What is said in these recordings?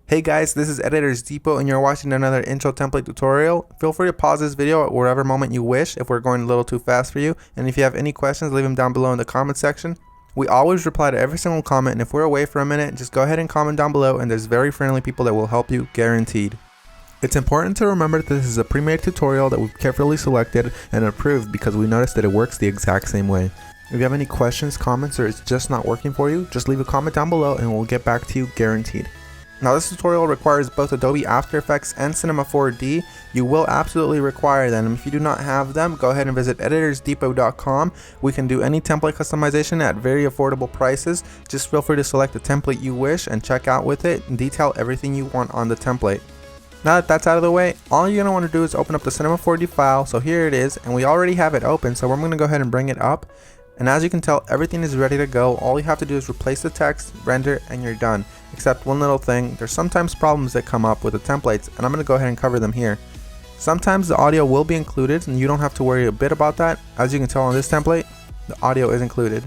Hey guys, this is Editors Depot and you're watching another intro template tutorial. Feel free to pause this video at whatever moment you wish if we're going a little too fast for you. And if you have any questions, leave them down below in the comment section. We always reply to every single comment, and if we're away for a minute, just go ahead and comment down below and there's very friendly people that will help you, guaranteed. It's important to remember that this is a pre-made tutorial that we've carefully selected and approved because we noticed that it works the exact same way. If you have any questions, comments, or it's just not working for you, just leave a comment down below and we'll get back to you, guaranteed. Now this tutorial requires both Adobe After Effects and Cinema 4D. You will absolutely require them. If you do not have them, go ahead and visit EditorsDepot.com. We can do any template customization at very affordable prices. Just feel free to select the template you wish and check out with it and detail everything you want on the template. Now that that's out of the way, all you're going to want to do is open up the Cinema 4D file. So here it is, and we already have it open, so I'm going to go ahead and bring it up. And as you can tell, everything is ready to go. All you have to do is replace the text, render, and you're done. Except one little thing, there's sometimes problems that come up with the templates, and I'm going to go ahead and cover them here. Sometimes the audio will be included, and you don't have to worry a bit about that. As you can tell on this template, the audio is included.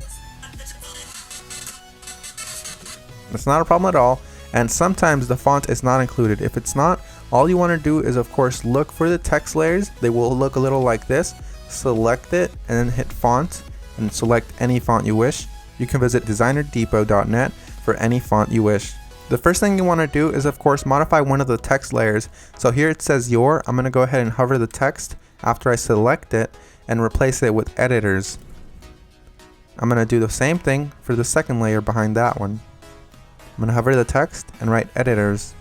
It's not a problem at all, and sometimes the font is not included. If it's not, all you want to do is of course look for the text layers. They will look a little like this. Select it, and then hit font, and select any font you wish. You can visit DesignerDepot.net for any font you wish. The first thing you want to do is of course modify one of the text layers. So here it says your. I'm going to go ahead and hover the text after I select it and replace it with editors. I'm going to do the same thing for the second layer behind that one. I'm going to hover the text and write editors.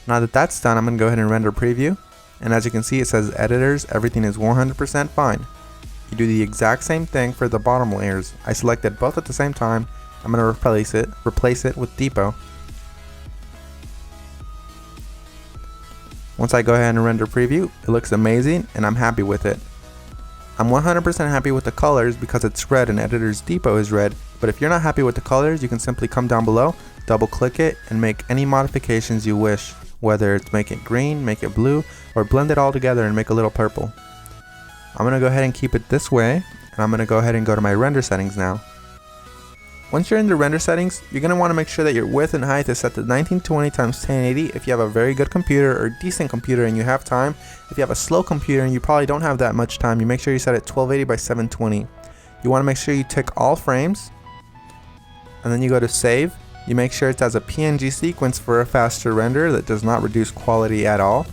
Now that that's done, I'm going to go ahead and render preview. And as you can see, it says editors, everything is 100% fine. You do the exact same thing for the bottom layers. I selected both at the same time. I'm going to replace it with Depot. Once I go ahead and render preview, it looks amazing and I'm happy with it. I'm 100% happy with the colors because it's red and Editors Depot is red, but if you're not happy with the colors, you can simply come down below, double click it, and make any modifications you wish, whether it's make it green, make it blue, or blend it all together and make a little purple. I'm going to go ahead and keep it this way, and I'm going to go ahead and go to my render settings now. Once you're in the render settings, you're going to want to make sure that your width and height is set to 1920 x 1080 if you have a very good computer or decent computer and you have time. If you have a slow computer and you probably don't have that much time, you make sure you set it 1280 by 720. You want to make sure you tick all frames, and then you go to save. You make sure it has a PNG sequence for a faster render that does not reduce quality at all.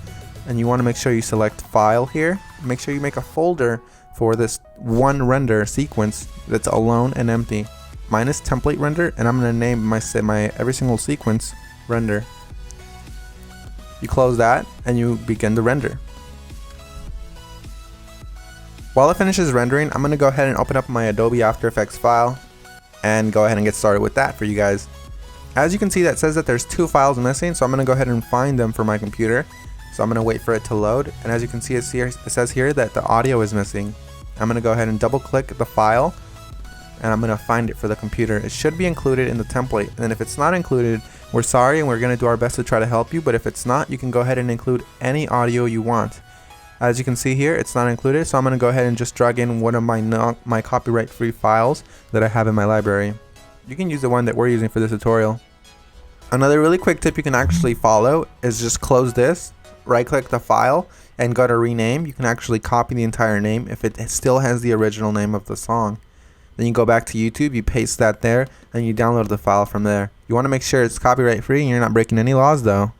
And you want to make sure you select file here. Make sure you make a folder for this one render sequence that's alone and empty. Mine is template render, and I'm going to name my every single sequence render. You close that and you begin the render. While it finishes rendering, I'm going to go ahead and open up my Adobe After Effects file and go ahead and get started with that for you guys. As you can see, that says that there's two files missing, so I'm going to go ahead and find them for my computer. So I'm going to wait for it to load, and as you can see, it says here that the audio is missing. I'm going to go ahead and double click the file, and I'm going to find it for the computer. It should be included in the template, and if it's not included, we're sorry and we're going to do our best to try to help you, but if it's not, you can go ahead and include any audio you want. As you can see here, it's not included, so I'm going to go ahead and just drag in one of my copyright free files that I have in my library. You can use the one that we're using for this tutorial. Another really quick tip you can actually follow is just close this, right click the file, and go to rename. You can actually copy the entire name if it still has the original name of the song. Then you go back to YouTube, you paste that there, and you download the file from there. You want to make sure it's copyright free and you're not breaking any laws though.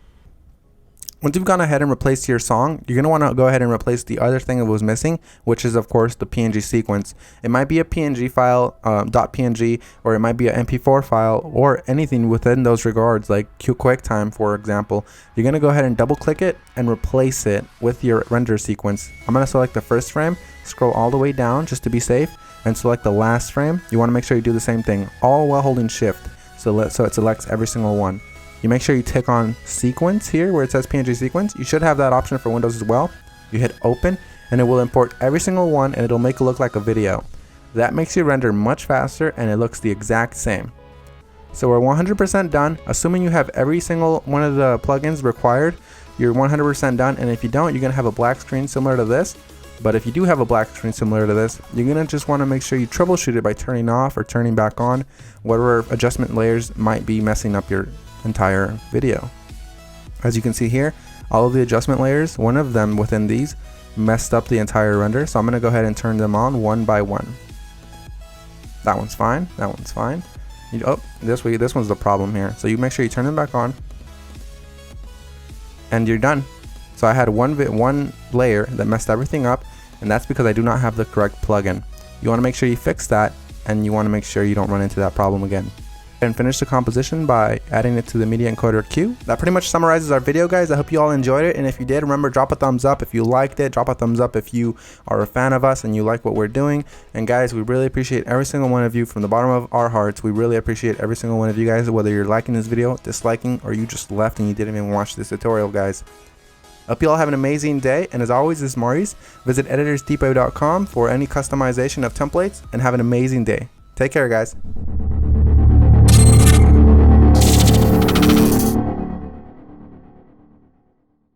Once you've gone ahead and replaced your song, you're going to want to go ahead and replace the other thing that was missing, which is of course the PNG sequence. It might be a PNG file, .png, or it might be an MP4 file, or anything within those regards, like QuickTime for example. You're going to go ahead and double click it and replace it with your render sequence. I'm going to select the first frame, scroll all the way down just to be safe, and select the last frame. You want to make sure you do the same thing, all while holding shift, so it selects every single one. You make sure you tick on sequence here where it says PNG sequence. You should have that option for Windows as well. You hit open and it will import every single one, and it'll make it look like a video. That makes your render much faster and it looks the exact same. So we're 100% done. Assuming you have every single one of the plugins required, you're 100% done, and if you don't, you're going to have a black screen similar to this. But if you do have a black screen similar to this, you're gonna just want to make sure you troubleshoot it by turning off or turning back on whatever adjustment layers might be messing up your entire video. As you can see here, all of the adjustment layers, one of them within these messed up the entire render, so I'm gonna go ahead and turn them on one by one. That one's fine, that one's fine. This one's the problem here. So you make sure you turn them back on and you're done. So I had one layer that messed everything up, and that's because I do not have the correct plugin. You want to make sure you fix that, and you want to make sure you don't run into that problem again. And finish the composition by adding it to the media encoder queue. That pretty much summarizes our video, guys. I hope you all enjoyed it, and if you did, remember, drop a thumbs up if you liked it. Drop a thumbs up if you are a fan of us and you like what we're doing. And guys, we really appreciate every single one of you from the bottom of our hearts. We really appreciate every single one of you guys, whether you're liking this video, disliking, or you just left and you didn't even watch this tutorial, guys. Hope you all have an amazing day, and as always, this is Maurice. Visit EditorsDepot.com for any customization of templates, and have an amazing day. Take care, guys.